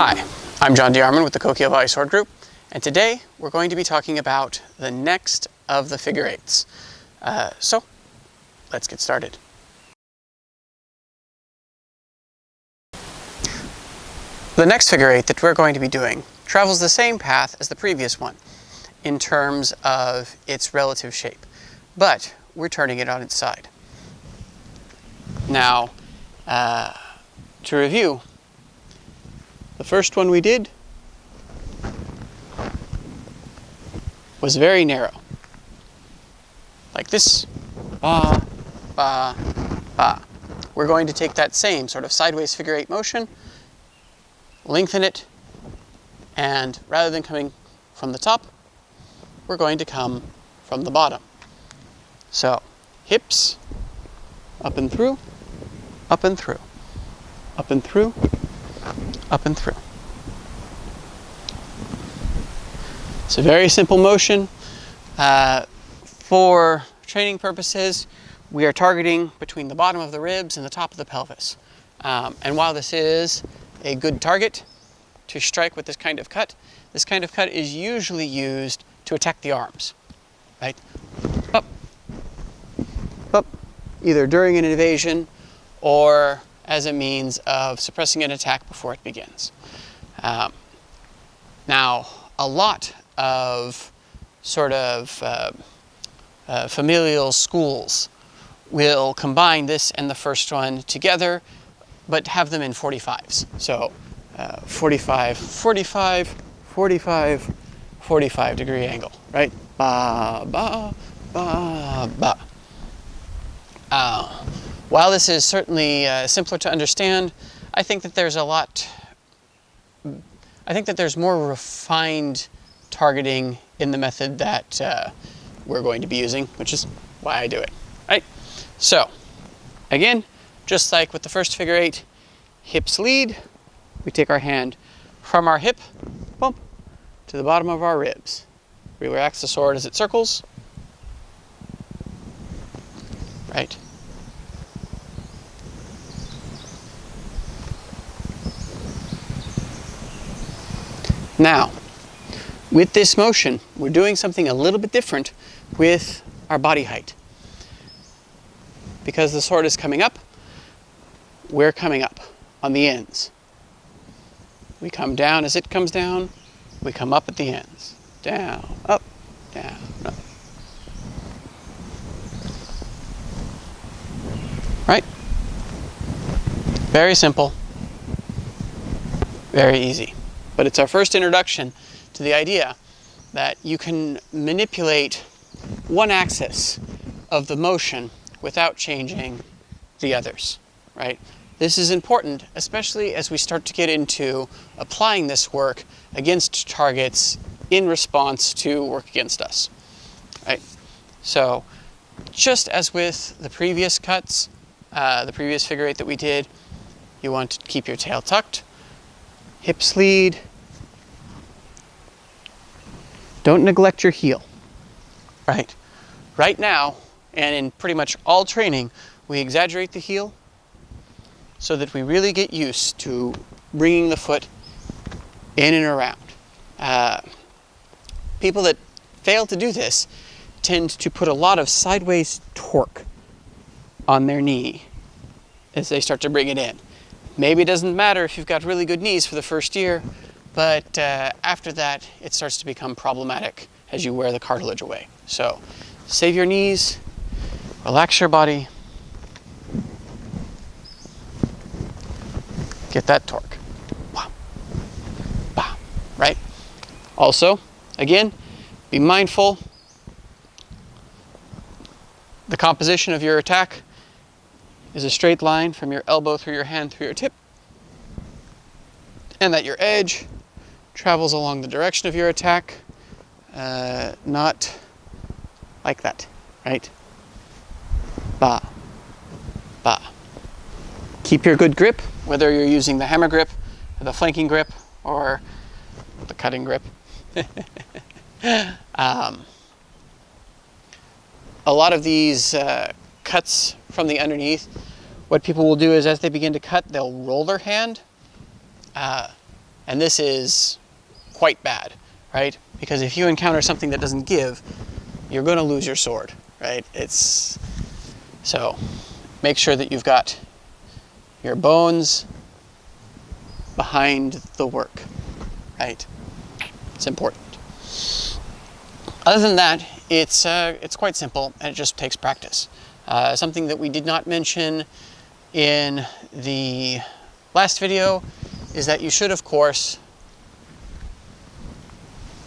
Hi, I'm John DeArmond with the Coquille Valley Sword Group, and today we're going to be talking about the next of the figure eights. So, let's get started. The next figure eight that we're going to be doing travels the same path as the previous one in terms of its relative shape, but we're turning it on its side. Now, to review, the first one we did was very narrow, like this, ba, ba, ba. We're going to take that same sort of sideways figure eight motion, lengthen it, and rather than coming from the top, we're going to come from the bottom. So, hips, up and through, up and through, up and through, up and through. It's a very simple motion. For training purposes, we are targeting between the bottom of the ribs and the top of the pelvis. And while this is a good target to strike with this kind of cut is usually used to attack the arms, right? Up, up, either during an evasion or as a means of suppressing an attack before it begins. Now, a lot of sort of familial schools will combine this and the first one together, but have them in 45s. So 45, 45, 45, 45 degree angle, right? Ba, ba, ba, ba. While this is certainly simpler to understand, I think that there's more refined targeting in the method that we're going to be using, which is why I do it, right? So, again, just like with the first figure eight, hips lead, we take our hand from our hip, bump, to the bottom of our ribs. We relax the sword as it circles, right? Now, with this motion, we're doing something a little bit different with our body height. Because the sword is coming up, we're coming up on the ends. We come down as it comes down, we come up at the ends. Down, up, up. Right? Very simple, very easy. But it's our first introduction to the idea that you can manipulate one axis of the motion without changing the others, right? This is important, especially as we start to get into applying this work against targets in response to work against us, right? So, just as with the previous cuts, the previous figure eight that we did, you want to keep your tail tucked, hips lead. Don't neglect your heel, right? Right now, and in pretty much all training, we exaggerate the heel so that we really get used to bringing the foot in and around. People that fail to do this tend to put a lot of sideways torque on their knee as they start to bring it in. Maybe it doesn't matter if you've got really good knees for the first year, but after that, it starts to become problematic as you wear the cartilage away. So, save your knees, relax your body, get that torque. Bah, bah, right? Also, again, be mindful. The composition of your attack is a straight line from your elbow through your hand through your tip, and that your edge travels along the direction of your attack, not like that, right? Ba, ba. Keep your good grip, whether you're using the hammer grip, or the flanking grip, or the cutting grip. A lot of these cuts from the underneath, what people will do is as they begin to cut, they'll roll their hand. And this is quite bad, right? Because if you encounter something that doesn't give, you're going to lose your sword, right? So make sure that you've got your bones behind the work, right? It's important. Other than that, it's quite simple, and it just takes practice. Something that we did not mention in the last video is that you should, of course,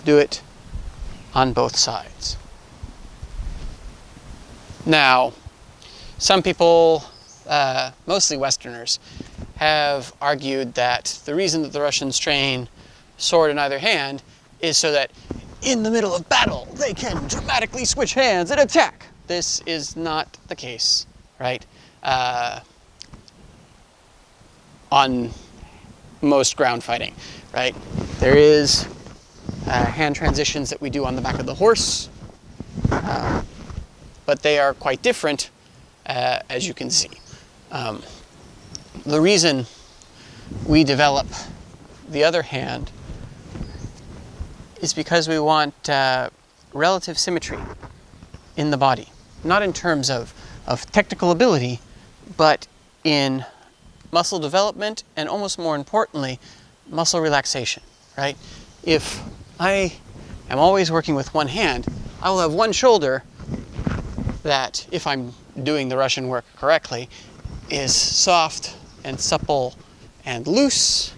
do it on both sides. Now, some people, mostly Westerners, have argued that the reason that the Russians train sword in either hand is so that in the middle of battle they can dramatically switch hands and attack. This is not the case, right? On most ground fighting, right? There is hand transitions that we do on the back of the horse, but they are quite different, as you can see. The reason we develop the other hand is because we want relative symmetry in the body, not in terms of technical ability, but in muscle development and, almost more importantly, muscle relaxation, right? If I am always working with one hand, I will have one shoulder that, if I'm doing the Russian work correctly, is soft and supple and loose,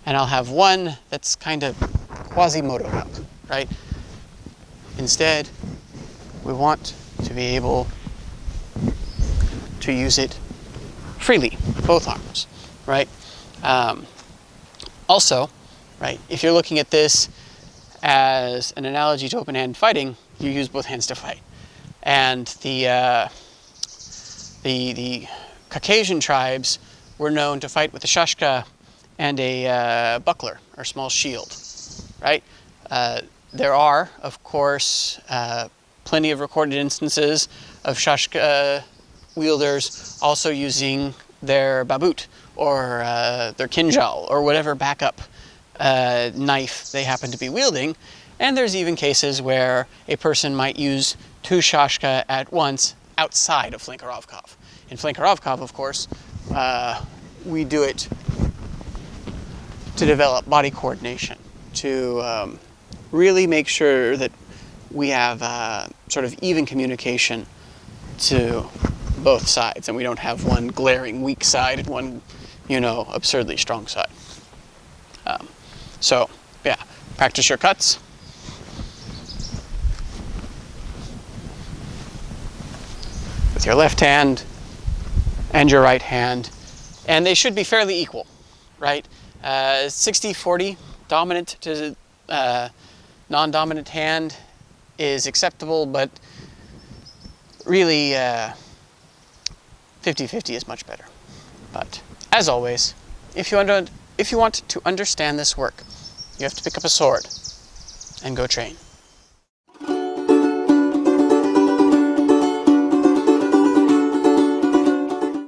and I'll have one that's kind of quasimodo up, right? Instead, we want to be able to use it freely, both arms, right? Also, right, if you're looking at this as an analogy to open-hand fighting, you use both hands to fight. And the Caucasian tribes were known to fight with a shashka and a buckler, or small shield, right? There are, of course, plenty of recorded instances of shashka wielders also using their babut or their kinjal or whatever backup knife they happen to be wielding. And there's even cases where a person might use two shashka at once outside of Flinkerovkov. In Flinkerovkov, of course, we do it to develop body coordination, to really make sure that we have sort of even communication to both sides, and we don't have one glaring weak side and one, absurdly strong side. So, yeah, practice your cuts. With your left hand and your right hand, and they should be fairly equal, right? 60-40 dominant to non-dominant hand is acceptable, but really 50-50 is much better. But as always, if you want to understand this work, you have to pick up a sword and go train.